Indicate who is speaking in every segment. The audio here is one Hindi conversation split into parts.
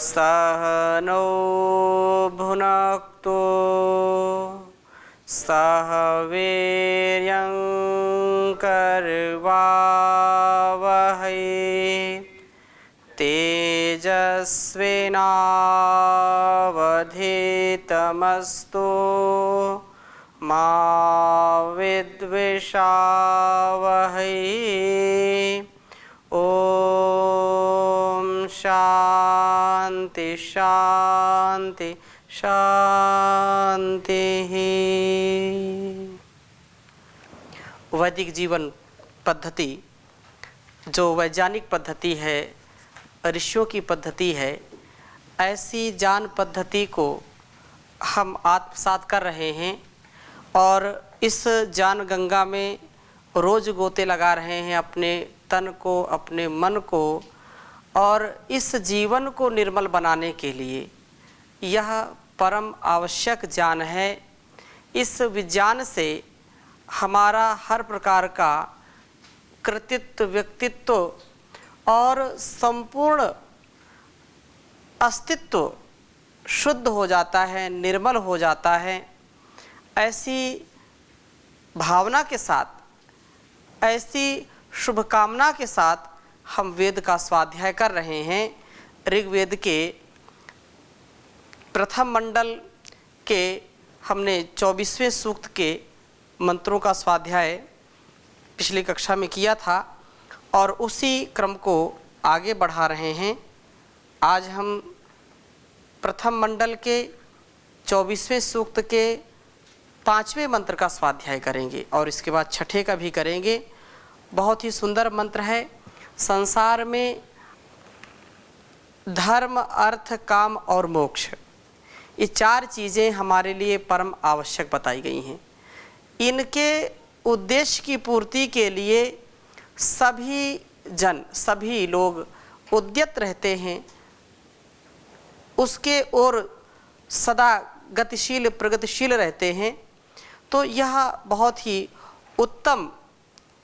Speaker 1: सह नो भुनक्तु सह वीर्यं करवावहै तेजस्विनावधीतमस्तु मा विद्विषावहै। ओम शांति शांति शांति। वैदिक जीवन पद्धति जो वैज्ञानिक पद्धति है, ऋषियों की पद्धति है, ऐसी ज्ञान पद्धति को हम आत्मसात कर रहे हैं और इस ज्ञान गंगा में रोज गोते लगा रहे हैं अपने तन को, अपने मन को, और इस जीवन को निर्मल बनाने के लिए यह परम आवश्यक ज्ञान है। इस विज्ञान से हमारा हर प्रकार का कृतित्व, व्यक्तित्व और संपूर्ण अस्तित्व शुद्ध हो जाता है, निर्मल हो जाता है। ऐसी भावना के साथ, ऐसी शुभकामना के साथ हम वेद का स्वाध्याय कर रहे हैं। ऋग्वेद के प्रथम मंडल के हमने 24वें सूक्त के मंत्रों का स्वाध्याय पिछली कक्षा में किया था और उसी क्रम को आगे बढ़ा रहे हैं। आज हम प्रथम मंडल के 24वें सूक्त के 5वें मंत्र का स्वाध्याय करेंगे और इसके बाद छठे का भी करेंगे। बहुत ही सुंदर मंत्र है। संसार में धर्म, अर्थ, काम और मोक्ष, ये चार चीज़ें हमारे लिए परम आवश्यक बताई गई हैं। इनके उद्देश्य की पूर्ति के लिए सभी जन, सभी लोग उद्यत रहते हैं, उसके ओर सदा गतिशील, प्रगतिशील रहते हैं। तो यह बहुत ही उत्तम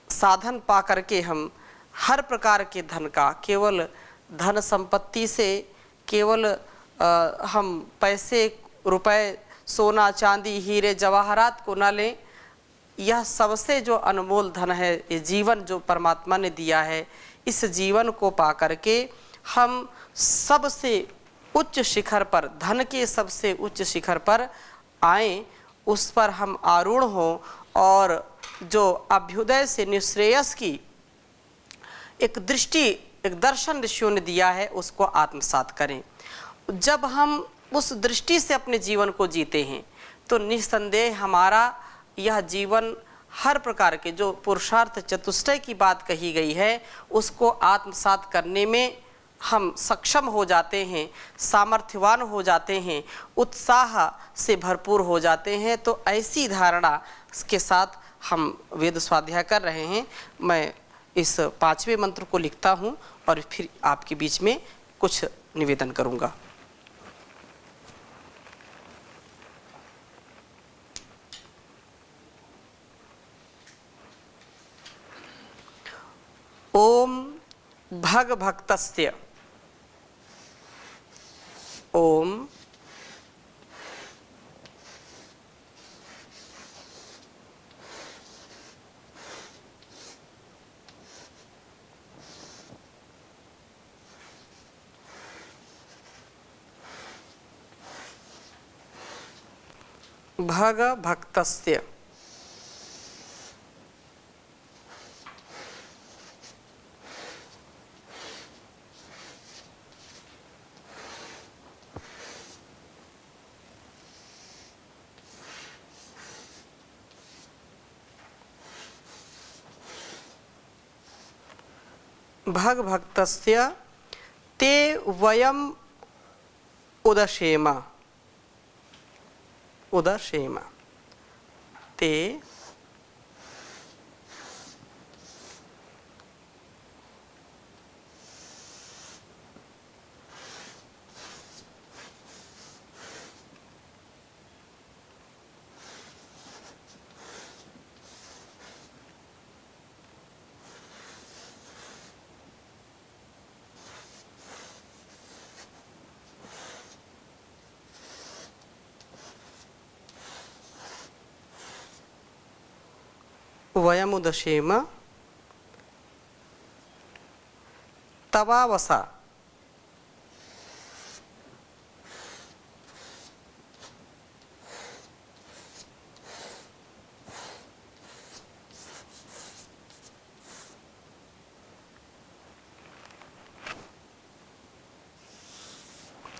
Speaker 1: साधन पा करके हम हर प्रकार के धन का, केवल धन संपत्ति से केवल हम पैसे, रुपए, सोना, चांदी, हीरे, जवाहरात को न लें। यह सबसे जो अनमोल धन है, ये जीवन जो परमात्मा ने दिया है, इस जीवन को पा करके हम सबसे उच्च शिखर पर, धन के सबसे उच्च शिखर पर आएं, उस पर हम आरूढ़ हों और जो अभ्युदय से निःश्रेयस की एक दृष्टि, एक दर्शन ऋषियों ने दिया है, उसको आत्मसात करें। जब हम उस दृष्टि से अपने जीवन को जीते हैं तो निस्संदेह हमारा यह जीवन हर प्रकार के जो पुरुषार्थ चतुष्टय की बात कही गई है उसको आत्मसात करने में हम सक्षम हो जाते हैं, सामर्थ्यवान हो जाते हैं, उत्साह से भरपूर हो जाते हैं। तो ऐसी धारणा के साथ हम वेद स्वाध्याय कर रहे हैं। मैं इस 5वें मंत्र को लिखता हूँ और फिर आपके बीच में कुछ निवेदन करूँगा। ओम भग भक्तस्य, ओम भग भक्तस्य, भग भक्तस्य ते वयम उदशेम, उदशेम ते वयमुदशेम तवावसा।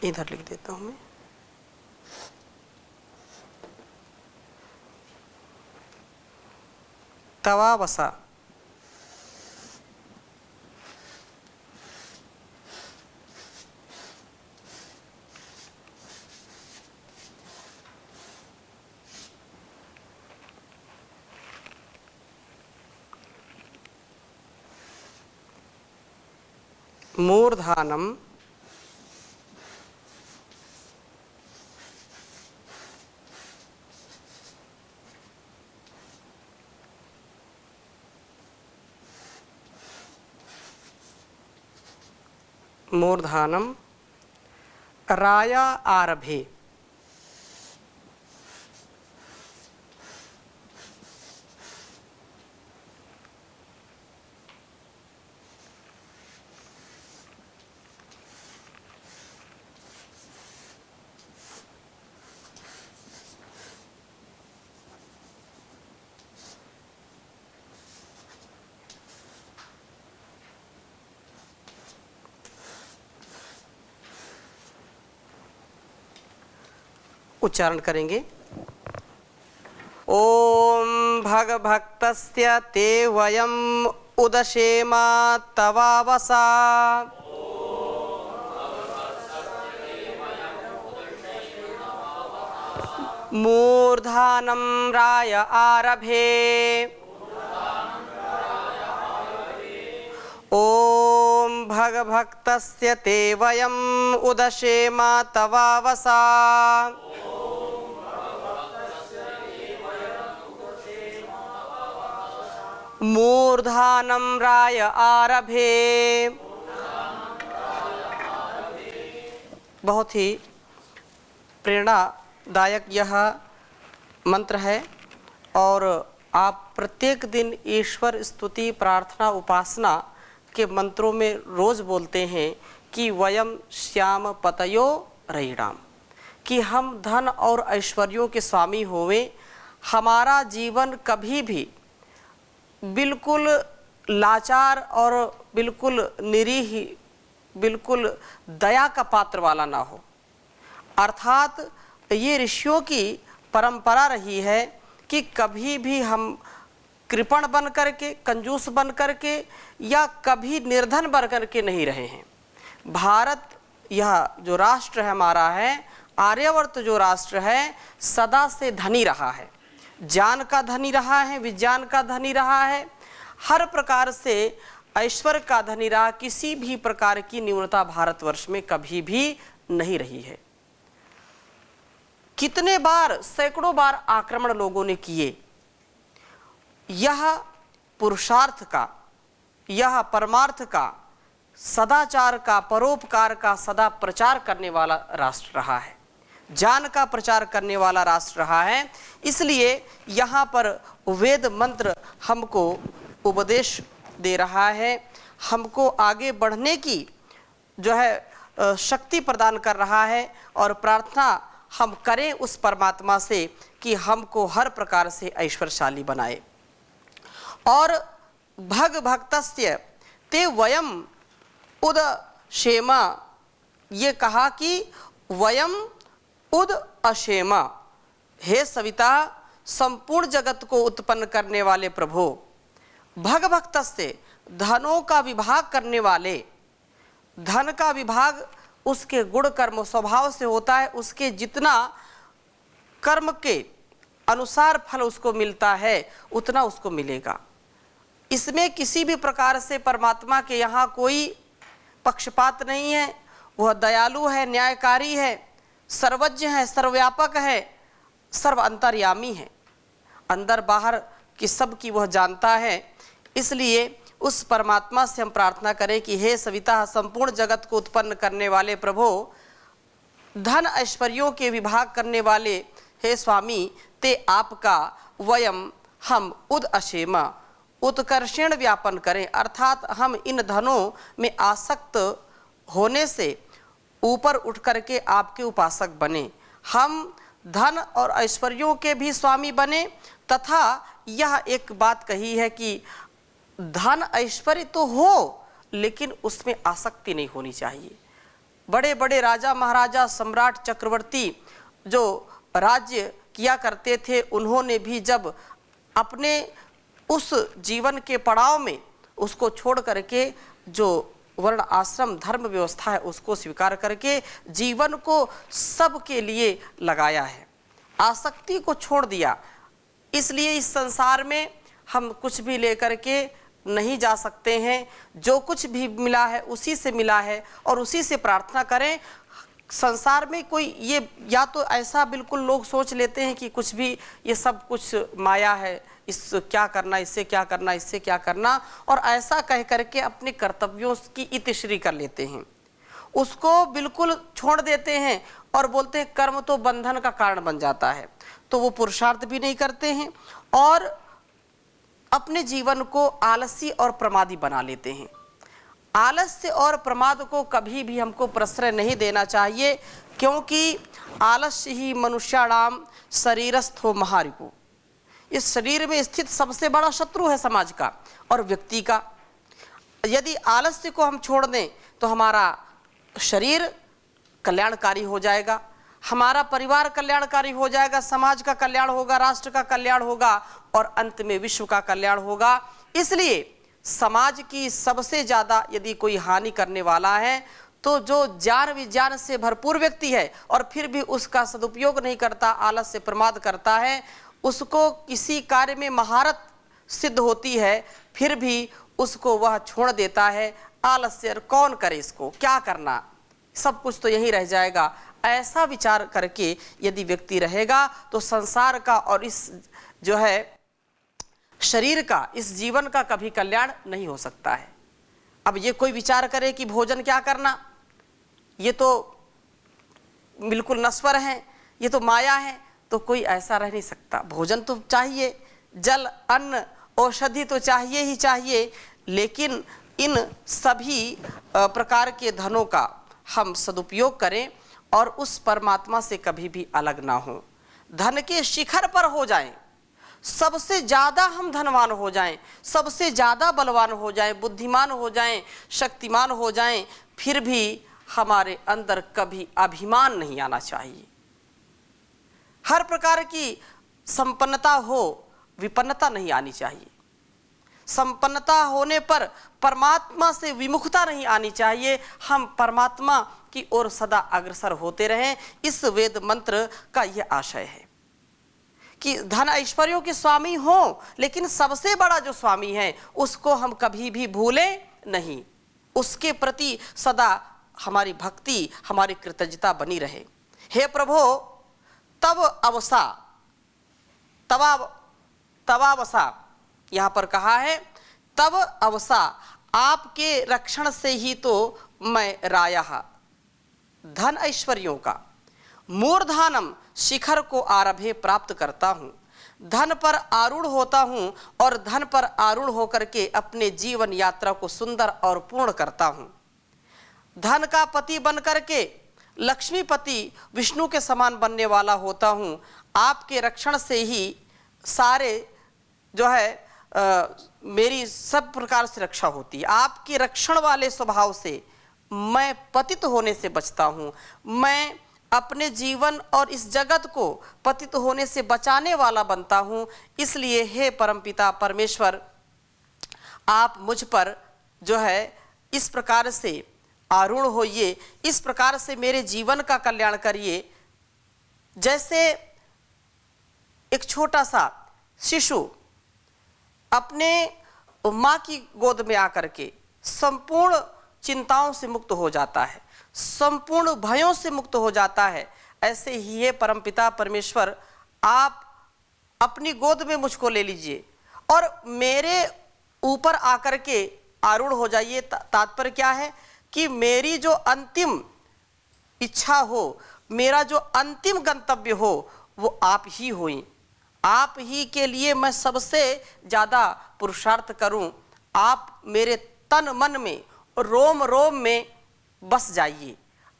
Speaker 1: इधर लिख देता हूं मैं। तवावसा मूर्धानम मूर्धानम राया आरभे। उच्चारण करेंगे। ओम भगभक्तस्य ते वयम उदशेम तवावसा। मूर्धानं राय आरभे। ओम भगभक्तस्य ते वयम उदशेम तवावसा। मूर्धानं राय आरभे। बहुत ही प्रेरणादायक यह मंत्र है और आप प्रत्येक दिन ईश्वर स्तुति प्रार्थना उपासना के मंत्रों में रोज बोलते हैं कि वयम श्याम पतयो रयिणाम, कि हम धन और ऐश्वर्यों के स्वामी होवें। हमारा जीवन कभी भी बिल्कुल लाचार और बिल्कुल निरीह, बिल्कुल दया का पात्र वाला ना हो। अर्थात ये ऋषियों की परंपरा रही है कि कभी भी हम कृपण बन करके, कंजूस बन करके या कभी निर्धन बन करके नहीं रहे हैं। भारत यह जो राष्ट्र है हमारा है, आर्यवर्त जो राष्ट्र है, सदा से धनी रहा है, ज्ञान का धनी रहा है, विज्ञान का धनी रहा है, हर प्रकार से ऐश्वर्य का धनी रहा। किसी भी प्रकार की न्यूनता भारतवर्ष में कभी भी नहीं रही है। कितने बार, सैकड़ों बार आक्रमण लोगों ने किए। यह पुरुषार्थ का, यह परमार्थ का, सदाचार का, परोपकार का सदा प्रचार करने वाला राष्ट्र रहा है, ज्ञान का प्रचार करने वाला राष्ट्र रहा है। इसलिए यहाँ पर वेद मंत्र हमको उपदेश दे रहा है, हमको आगे बढ़ने की जो है शक्ति प्रदान कर रहा है और प्रार्थना हम करें उस परमात्मा से कि हमको हर प्रकार से ऐश्वर्यशाली बनाए। और भग भक्तस्य ते वयम उद क्षेमा, ये कहा कि वयम उद अक्षेमा, हे सविता संपूर्ण जगत को उत्पन्न करने वाले प्रभु, भग भक्त से धनों का विभाग करने वाले, धन का विभाग उसके गुण कर्म स्वभाव से होता है, उसके जितना कर्म के अनुसार फल उसको मिलता है उतना उसको मिलेगा। इसमें किसी भी प्रकार से परमात्मा के यहाँ कोई पक्षपात नहीं है। वह दयालु है, न्यायकारी है, सर्वज्ञ है, सर्वव्यापक है, सर्व अंतर्यामी है, अंदर बाहर की सब की वह जानता है। इसलिए उस परमात्मा से हम प्रार्थना करें कि हे सविता संपूर्ण जगत को उत्पन्न करने वाले प्रभु, धन ऐश्वर्यों के विभाग करने वाले हे स्वामी, ते आपका वयम हम उद अशेमा उत्कर्षण व्यापन करें, अर्थात हम इन धनों में आसक्त होने से ऊपर उठ करके आपके उपासक बने। हम धन और ऐश्वर्यों के भी स्वामी बने, तथा यह एक बात कही है कि धन ऐश्वर्य तो हो लेकिन उसमें आसक्ति नहीं होनी चाहिए। बड़े बड़े राजा महाराजा सम्राट चक्रवर्ती जो राज्य किया करते थे, उन्होंने भी जब अपने उस जीवन के पड़ाव में उसको छोड़ करके जो वर्ण आश्रम धर्म व्यवस्था है उसको स्वीकार करके जीवन को सबके लिए लगाया है, आसक्ति को छोड़ दिया। इसलिए इस संसार में हम कुछ भी लेकर के नहीं जा सकते हैं, जो कुछ भी मिला है उसी से मिला है और उसी से प्रार्थना करें। संसार में कोई ये या तो ऐसा बिल्कुल लोग सोच लेते हैं कि कुछ भी ये सब कुछ माया है, इस क्या करना, इससे क्या करना, इससे क्या करना, और ऐसा कह करके अपने कर्तव्यों की इतिश्री कर लेते हैं, उसको बिल्कुल छोड़ देते हैं और बोलते हैं कर्म तो बंधन का कारण बन जाता है। तो वो पुरुषार्थ भी नहीं करते हैं और अपने जीवन को आलसी और प्रमादी बना लेते हैं। आलस्य और प्रमाद को कभी भी हमको प्रश्रय नहीं देना चाहिए, क्योंकि आलस्य ही मनुष्याणाम शरीरस्थो महारिपु। इस शरीर में स्थित सबसे बड़ा शत्रु है समाज का और व्यक्ति का। यदि आलस्य को हम छोड़ दें तो हमारा शरीर कल्याणकारी हो जाएगा, हमारा परिवार कल्याणकारी हो जाएगा, समाज का कल्याण होगा, राष्ट्र का कल्याण होगा और अंत में विश्व का कल्याण होगा। इसलिए समाज की सबसे ज़्यादा यदि कोई हानि करने वाला है तो जो ज्ञान विज्ञान से भरपूर व्यक्ति है और फिर भी उसका सदुपयोग नहीं करता, आलस से प्रमाद करता है, उसको किसी कार्य में महारत सिद्ध होती है फिर भी उसको वह छोड़ देता है। आलस्य, कौन करे इसको, क्या करना, सब कुछ तो यहीं रह जाएगा। ऐसा विचार करके यदि व्यक्ति रहेगा तो संसार का और इस जो है शरीर का, इस जीवन का कभी कल्याण नहीं हो सकता है। अब ये कोई विचार करे कि भोजन क्या करना, ये तो बिल्कुल नश्वर है, ये तो माया है, तो कोई ऐसा रह नहीं सकता। भोजन तो चाहिए, जल अन्न औषधि तो चाहिए ही चाहिए, लेकिन इन सभी प्रकार के धनों का हम सदुपयोग करें और उस परमात्मा से कभी भी अलग ना हो। धन के शिखर पर हो जाएं, सबसे ज़्यादा हम धनवान हो जाएं, सबसे ज़्यादा बलवान हो जाएं, बुद्धिमान हो जाएं, शक्तिमान हो जाएं, फिर भी हमारे अंदर कभी अभिमान नहीं आना चाहिए। हर प्रकार की संपन्नता हो, विपन्नता नहीं आनी चाहिए। संपन्नता होने पर परमात्मा से विमुखता नहीं आनी चाहिए। हम परमात्मा की ओर सदा अग्रसर होते रहें, इस वेद मंत्र का यह आशय है कि धन ऐश्वर्यों के स्वामी हो, लेकिन सबसे बड़ा जो स्वामी है उसको हम कभी भी भूलें नहीं, उसके प्रति सदा हमारी भक्ति, हमारी कृतज्ञता बनी रहे। हे प्रभो, तब अवसा, तवावसा यहाँ पर कहा है, तब अवसा, आपके रक्षण से ही तो मैं रायः धन ऐश्वर्यों का मूर्धानम शिखर को आरभे प्राप्त करता हूँ, धन पर आरूढ़ होता हूँ और धन पर आरूढ़ होकर के अपने जीवन यात्रा को सुंदर और पूर्ण करता हूँ। धन का पति बन करके लक्ष्मीपति विष्णु के समान बनने वाला होता हूँ। आपके रक्षण से ही सारे जो है मेरी सब प्रकार से रक्षा होती है। आपके रक्षण वाले स्वभाव से मैं पतित होने से बचता हूँ। मैं अपने जीवन और इस जगत को पतित होने से बचाने वाला बनता हूँ। इसलिए हे परमपिता परमेश्वर, आप मुझ पर जो है इस प्रकार से आरूढ़ होइए, इस प्रकार से मेरे जीवन का कल्याण करिए। जैसे एक छोटा सा शिशु अपने माँ की गोद में आकर के संपूर्ण चिंताओं से मुक्त हो जाता है, संपूर्ण भयों से मुक्त हो जाता है, ऐसे ही ये परमपिता परमेश्वर आप अपनी गोद में मुझको ले लीजिए और मेरे ऊपर आकर के आरूढ़ हो जाइए। तात्पर्य क्या है कि मेरी जो अंतिम इच्छा हो, मेरा जो अंतिम गंतव्य हो, वो आप ही होई। आप ही के लिए मैं सबसे ज़्यादा पुरुषार्थ करूं। आप मेरे तन मन में, रोम रोम में बस जाइए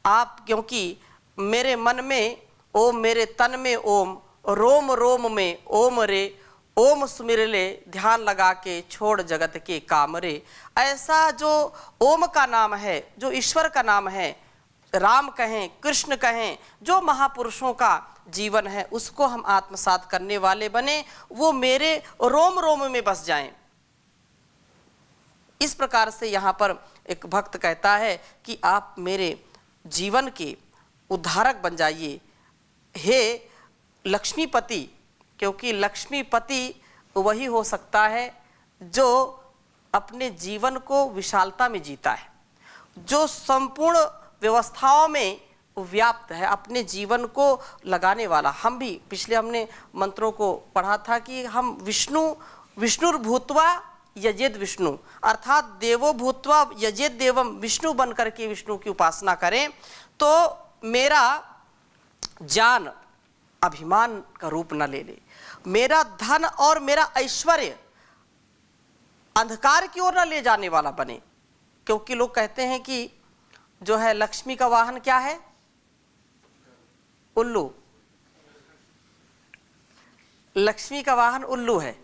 Speaker 1: आप, क्योंकि मेरे मन में ओम, मेरे तन में ओम, रोम रोम में ओम रे, ओम सुमिर ले ध्यान लगा के छोड़ जगत के काम रे। ऐसा जो ओम का नाम है, जो ईश्वर का नाम है, राम कहें, कृष्ण कहें, जो महापुरुषों का जीवन है, उसको हम आत्मसात करने वाले बने, वो मेरे रोम रोम में बस जाएं। इस प्रकार से यहाँ पर एक भक्त कहता है कि आप मेरे जीवन के उद्धारक बन जाइए हे लक्ष्मीपति, क्योंकि लक्ष्मीपति वही हो सकता है जो अपने जीवन को विशालता में जीता है, जो संपूर्ण व्यवस्थाओं में व्याप्त है, अपने जीवन को लगाने वाला। हम भी पिछले हमने मंत्रों को पढ़ा था कि हम विष्णुर्भूत्वा यजेद विष्णु, अर्थात देवो भूत्वा यजेद देवम, विष्णु बन करके विष्णु की उपासना करें तो मेरा जान अभिमान का रूप न ले ले, मेरा धन और मेरा ऐश्वर्य अंधकार की ओर न ले जाने वाला बने। क्योंकि लोग कहते हैं कि जो है लक्ष्मी का वाहन क्या है? उल्लू। लक्ष्मी का वाहन उल्लू है,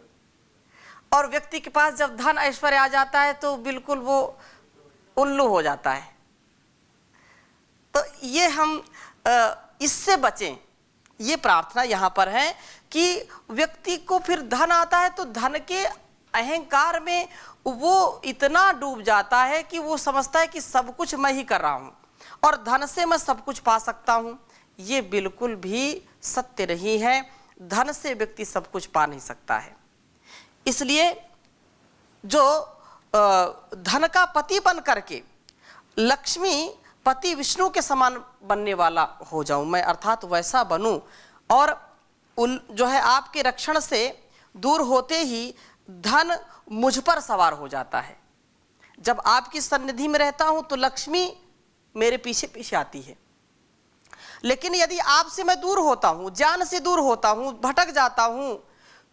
Speaker 1: और व्यक्ति के पास जब धन ऐश्वर्य आ जाता है तो बिल्कुल वो उल्लू हो जाता है। तो ये हम इससे बचें, ये प्रार्थना यहाँ पर है कि व्यक्ति को फिर धन आता है तो धन के अहंकार में वो इतना डूब जाता है कि वो समझता है कि सब कुछ मैं ही कर रहा हूँ और धन से मैं सब कुछ पा सकता हूँ। ये बिल्कुल भी सत्य नहीं है। धन से व्यक्ति सब कुछ पा नहीं सकता है। इसलिए जो धन का पति बन करके लक्ष्मी पति विष्णु के समान बनने वाला हो जाऊं मैं, अर्थात वैसा बनूं, और जो है आपके रक्षण से दूर होते ही धन मुझ पर सवार हो जाता है। जब आपकी सन्निधि में रहता हूं तो लक्ष्मी मेरे पीछे पीछे आती है, लेकिन यदि आपसे मैं दूर होता हूं, ज्ञान से दूर होता हूं, भटक जाता हूं,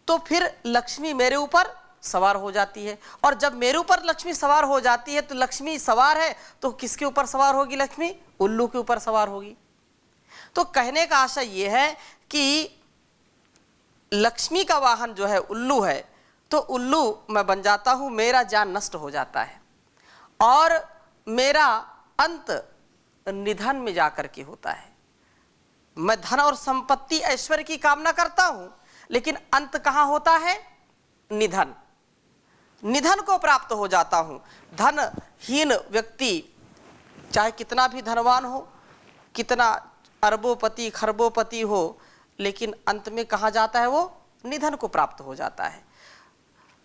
Speaker 1: तो फिर लक्ष्मी मेरे ऊपर सवार हो जाती है। और जब मेरे ऊपर लक्ष्मी सवार हो जाती है तो लक्ष्मी सवार है तो किसके ऊपर सवार होगी? लक्ष्मी उल्लू के ऊपर सवार होगी। तो कहने का आशय यह है कि लक्ष्मी का वाहन जो है उल्लू है, तो उल्लू मैं बन जाता हूं, मेरा जान नष्ट हो जाता है और मेरा अंत निधन में जाकर के होता है। मैं धन और संपत्ति ऐश्वर्य की कामना करता हूं, लेकिन अंत कहां होता है? निधन। निधन को प्राप्त हो जाता हूं। धनहीन व्यक्ति चाहे कितना भी धनवान हो, कितना अरबोपति खरबोपति हो, लेकिन अंत में कहां जाता है? वो निधन को प्राप्त हो जाता है।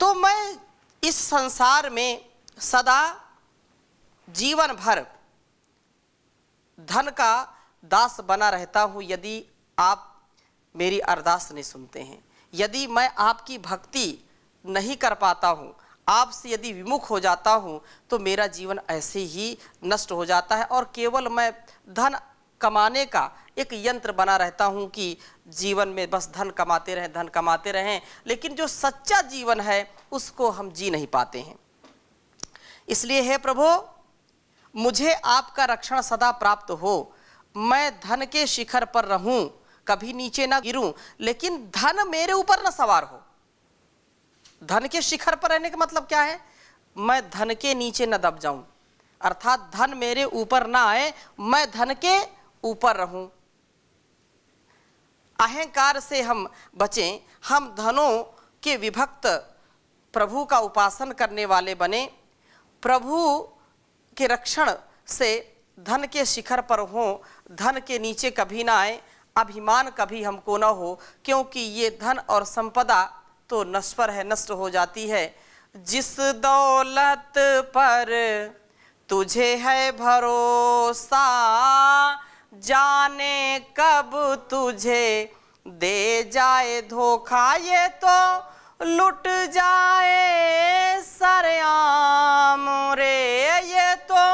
Speaker 1: तो मैं इस संसार में सदा जीवन भर धन का दास बना रहता हूं यदि आप मेरी अरदास नहीं सुनते हैं, यदि मैं आपकी भक्ति नहीं कर पाता हूं, आपसे यदि विमुख हो जाता हूं, तो मेरा जीवन ऐसे ही नष्ट हो जाता है और केवल मैं धन कमाने का एक यंत्र बना रहता हूं कि जीवन में बस धन कमाते रहें, धन कमाते रहें, लेकिन जो सच्चा जीवन है उसको हम जी नहीं पाते हैं। इसलिए हे प्रभु, मुझे आपका रक्षण सदा प्राप्त हो, मैं धन के शिखर पर रहूं, कभी नीचे ना गिरूं, लेकिन धन मेरे ऊपर ना सवार हो। धन के शिखर पर रहने का मतलब क्या है? मैं धन के नीचे न दब जाऊं, अर्थात धन मेरे ऊपर ना आए, मैं धन के ऊपर रहूं। अहंकार से हम बचें, हम धनों के विभक्त प्रभु का उपासन करने वाले बने, प्रभु के रक्षण से धन के शिखर पर हों, धन के नीचे कभी ना आए, अभिमान कभी हमको ना हो, क्योंकि ये धन और संपदा तो नश्वर है, नष्ट हो जाती है। जिस दौलत पर तुझे है भरोसा, जाने कब तुझे दे जाए धोखा, ये तो लुट जाए सरेआम रे, ये तो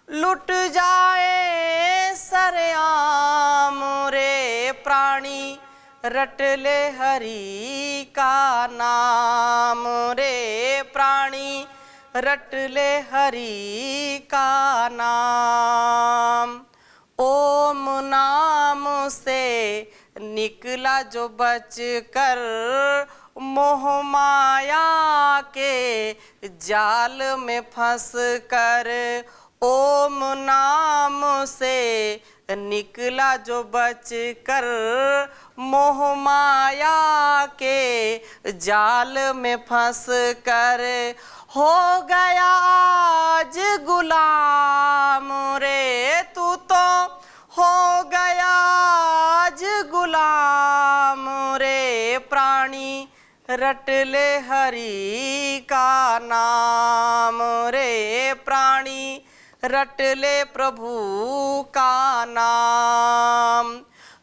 Speaker 1: लुट जाए सरेआम रे। प्राणी रट ले हरि का नाम रे प्राणी, रट ले हरि का नाम। ओम नाम से निकला जो बच कर मोह माया के जाल में फंस कर, ओम नाम से निकला जो बच कर मोह माया के जाल में फंस कर, हो गया आज गुलाम रे तू तो, हो गया आज गुलाम रे प्राणी, रट ले हरि का नाम रे प्राणी, रट ले प्रभु का नाम।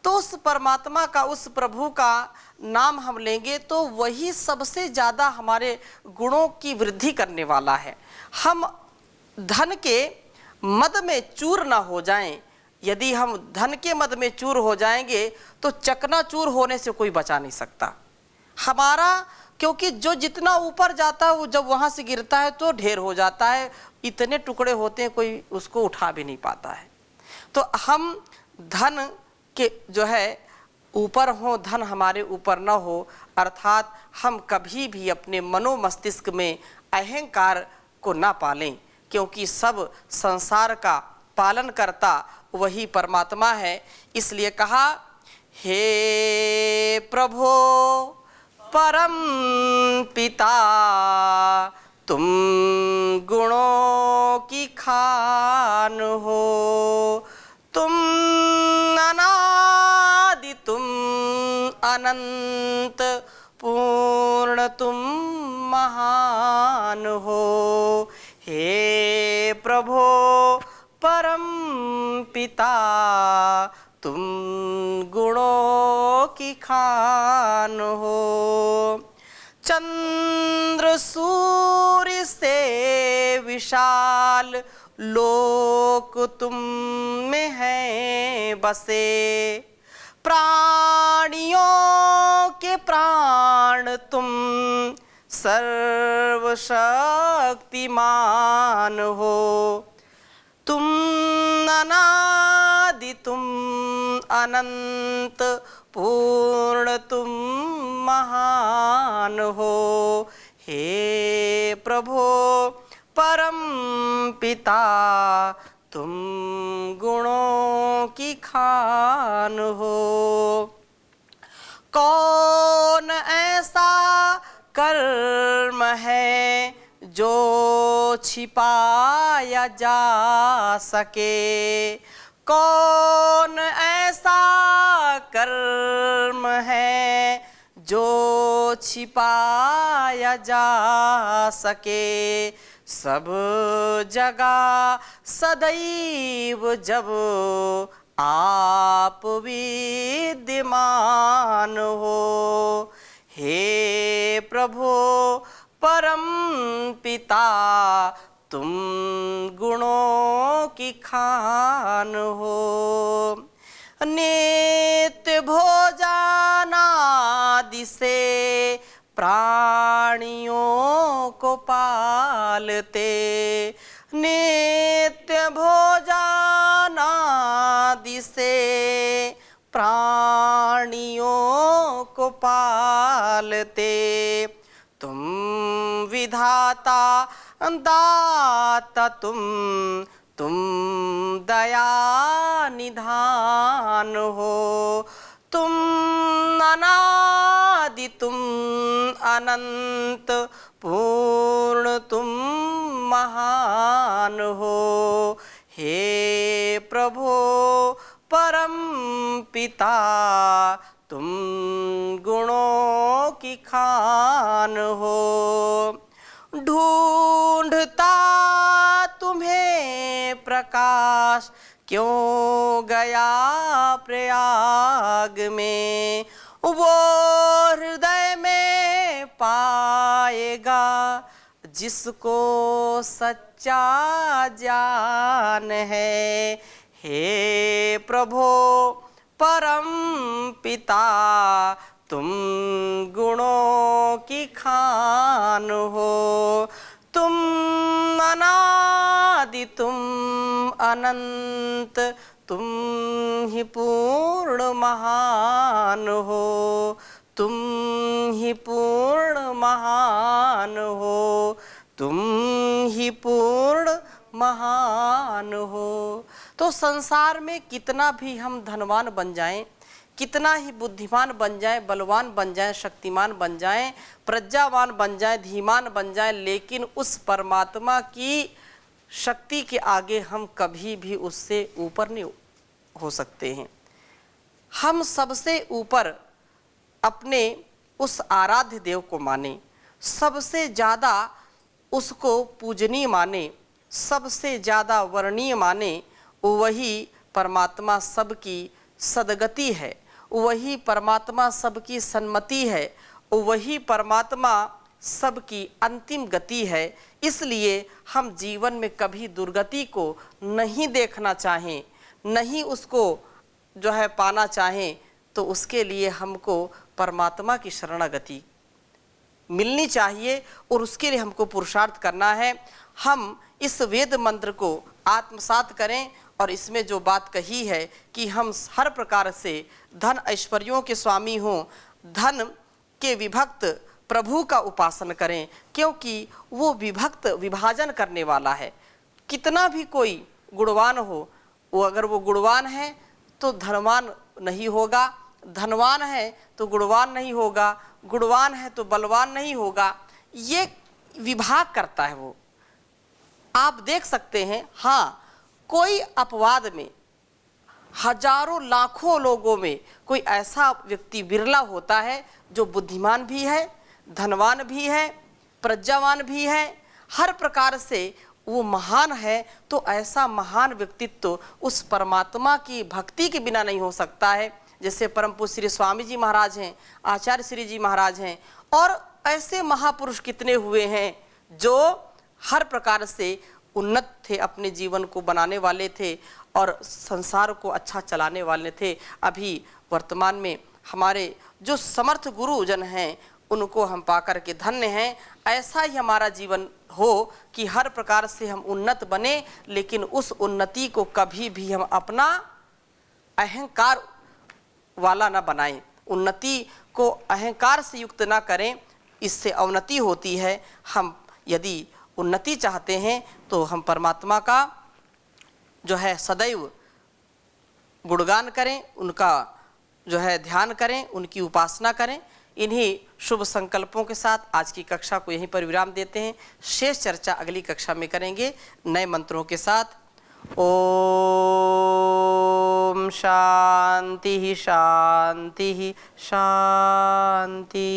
Speaker 1: तो उस परमात्मा का, उस प्रभु का नाम हम लेंगे तो वही सबसे ज़्यादा हमारे गुणों की वृद्धि करने वाला है। हम धन के मद में चूर ना हो जाएं। यदि हम धन के मद में चूर हो जाएंगे तो चकनाचूर होने से कोई बचा नहीं सकता हमारा, क्योंकि जो जितना ऊपर जाता है वो जब वहाँ से गिरता है तो ढेर हो जाता है, इतने टुकड़े होते हैं कोई उसको उठा भी नहीं पाता है। तो हम धन के जो है ऊपर हो, धन हमारे ऊपर न हो, अर्थात हम कभी भी अपने मनो मस्तिष्क में अहंकार को ना पालें, क्योंकि सब संसार का पालन करता वही परमात्मा है। इसलिए कहा, हे प्रभो परम पिता तुम गुणों की खान हो, तुम अनादि तुम अनंत पूर्ण तुम महान हो। हे प्रभो परम पिता तुम गुणों की खान हो, चंद्र सूर्य से विशाल लोक तुम में है बसे, प्राणियों के प्राण तुम सर्वशक्तिमान हो, तुम अनादि तुम अनंत पूर्ण तुम महान हो। हे प्रभो परम पिता तुम गुणों की खान हो। कौन ऐसा कर्म है जो छिपाया जा सके, कौन ऐसा कर्म है जो छिपाया जा सके, सब जगह सदैव जब आप विद्यमान हो। हे प्रभु परम पिता तुम गुणों की खान हो, नित्य भोजनादि से प्राणियों को पालते, नित्य भोजनादि से प्राणियों को पालते, तुम विधाता दाता तुम दया निधान हो, तुम अनादि तुम अनंत पूर्ण तुम महान हो। हे प्रभु परम पिता तुम गुणों की खान हो, ढूंढता तुम्हें प्रकाश क्यों गया प्रयाग में, वो हृदय में पाएगा जिसको सच्चा ज्ञान है। हे प्रभु परम पिता, तुम गुणों की खान हो। तुम अनादि, तुम अनंत, तुम ही पूर्ण महान हो। तुम ही पूर्ण महान हो। तुम ही पूर्ण महान हो। तो संसार में कितना भी हम धनवान बन जाएं, कितना ही बुद्धिमान बन जाए, बलवान बन जाए, शक्तिमान बन जाए, प्रज्ञावान बन जाए, धीमान बन जाए, लेकिन उस परमात्मा की शक्ति के आगे हम कभी भी उससे ऊपर नहीं हो सकते हैं। हम सबसे ऊपर अपने उस आराध्य देव को माने, सबसे ज़्यादा उसको पूजनीय माने, सबसे ज़्यादा वर्णीय माने। वही परमात्मा सबकी सदगति है, वही परमात्मा सबकी सन्मति है, वही परमात्मा सबकी अंतिम गति है। इसलिए हम जीवन में कभी दुर्गति को नहीं देखना चाहें, नहीं उसको जो है पाना चाहें, तो उसके लिए हमको परमात्मा की शरणागति मिलनी चाहिए और उसके लिए हमको पुरुषार्थ करना है। हम इस वेद मंत्र को आत्मसात करें और इसमें जो बात कही है कि हम हर प्रकार से धन ऐश्वर्यों के स्वामी हों, धन के विभक्त प्रभु का उपासन करें, क्योंकि वो विभक्त विभाजन करने वाला है। कितना भी कोई गुणवान हो, वो अगर वो गुणवान है तो धनवान नहीं होगा, धनवान है तो गुणवान नहीं होगा, गुणवान है तो बलवान नहीं होगा। ये विभाग करता है वो। आप देख सकते हैं, हाँ, कोई अपवाद में हजारों लाखों लोगों में कोई ऐसा व्यक्ति बिरला होता है जो बुद्धिमान भी है, धनवान भी है, प्रज्ञावान भी है, हर प्रकार से वो महान है। तो ऐसा महान व्यक्तित्व उस परमात्मा की भक्ति के बिना नहीं हो सकता है। जैसे परम पूज्य श्री स्वामी जी महाराज हैं, आचार्य श्री जी महाराज हैं, और ऐसे महापुरुष कितने हुए हैं जो हर प्रकार से उन्नत थे, अपने जीवन को बनाने वाले थे और संसार को अच्छा चलाने वाले थे। अभी वर्तमान में हमारे जो समर्थ गुरुजन हैं उनको हम पाकर के धन्य हैं। ऐसा ही हमारा जीवन हो कि हर प्रकार से हम उन्नत बने, लेकिन उस उन्नति को कभी भी हम अपना अहंकार वाला ना बनाएं, उन्नति को अहंकार से युक्त ना करें, इससे अवनति होती है। हम यदि उन्नति चाहते हैं तो हम परमात्मा का जो है सदैव गुणगान करें, उनका जो है ध्यान करें, उनकी उपासना करें। इन्हीं शुभ संकल्पों के साथ आज की कक्षा को यहीं पर विराम देते हैं। शेष चर्चा अगली कक्षा में करेंगे नए मंत्रों के साथ। ओम शांति शांति शांति।